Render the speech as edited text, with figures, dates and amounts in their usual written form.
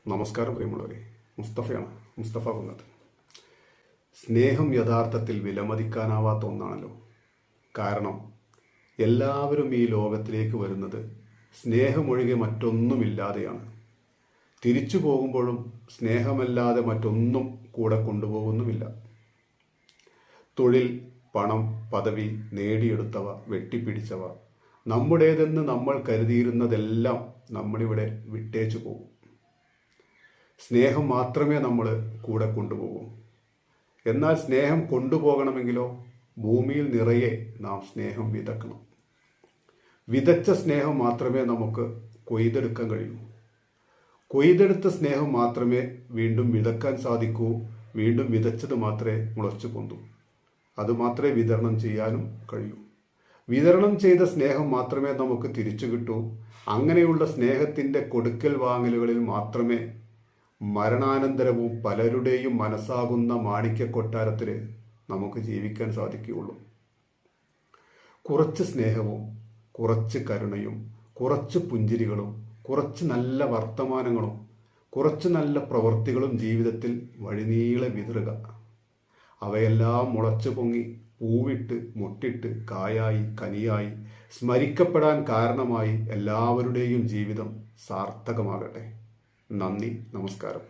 നമസ്കാരം പ്രിയമുള്ളവരെ, മുസ്തഫ കുന്നത്. സ്നേഹം യഥാർത്ഥത്തിൽ വിലമതിക്കാനാവാത്ത ഒന്നാണല്ലോ. കാരണം എല്ലാവരും ഈ ലോകത്തിലേക്ക് വരുന്നത് സ്നേഹമൊഴികെ മറ്റൊന്നുമില്ലാതെയാണ്. തിരിച്ചു പോകുമ്പോഴും സ്നേഹമല്ലാതെ മറ്റൊന്നും കൂടെ കൊണ്ടുപോകുന്നുമില്ല. തൊഴിൽ, പണം, പദവി, നേടിയെടുത്തവ, വെട്ടിപ്പിടിച്ചവ, നമ്മുടേതെന്ന് നമ്മൾ കരുതിയിരുന്നതെല്ലാം നമ്മളിവിടെ വിട്ടേച്ചു പോകും. സ്നേഹം മാത്രമേ നമ്മൾ കൂടെ കൊണ്ടുപോകൂ. എന്നാൽ സ്നേഹം കൊണ്ടുപോകണമെങ്കിലോ ഭൂമിയിൽ നിറയെ നാം സ്നേഹം വിതക്കണം. വിതച്ച സ്നേഹം മാത്രമേ നമുക്ക് കൊയ്തെടുക്കാൻ കഴിയൂ. കൊയ്തെടുത്ത സ്നേഹം മാത്രമേ വീണ്ടും വിതക്കാൻ സാധിക്കൂ. വീണ്ടും വിതച്ചത് മാത്രമേ മുളച്ചു പൊന്തൂ. അതുമാത്രമേ വിതരണം ചെയ്യാനും കഴിയൂ. വിതരണം ചെയ്ത സ്നേഹം മാത്രമേ നമുക്ക് തിരിച്ചു കിട്ടൂ. അങ്ങനെയുള്ള സ്നേഹത്തിൻ്റെ കൊടുക്കൽ വാങ്ങലുകളിൽ മാത്രമേ മരണാനന്തരവും പലരുടെയും മനസ്സാകുന്ന മാണിക്യക്കൊട്ടാരത്തിൽ നമുക്ക് ജീവിക്കാൻ സാധിക്കുകയുള്ളൂ. കുറച്ച് സ്നേഹവും കുറച്ച് കരുണയും കുറച്ച് പുഞ്ചിരികളും കുറച്ച് നല്ല വർത്തമാനങ്ങളും കുറച്ച് നല്ല പ്രവൃത്തികളും ജീവിതത്തിൽ വഴിനീളെ വിതറുക. അവയെല്ലാം മുളച്ചു പൊങ്ങി പൂവിട്ട് മുട്ടിട്ട് കായായി കനിയായി സ്മരിക്കപ്പെടാൻ കാരണമായി എല്ലാവരുടെയും ജീവിതം സാർത്ഥകമാകട്ടെ. നന്ദി, നമസ്കാരം.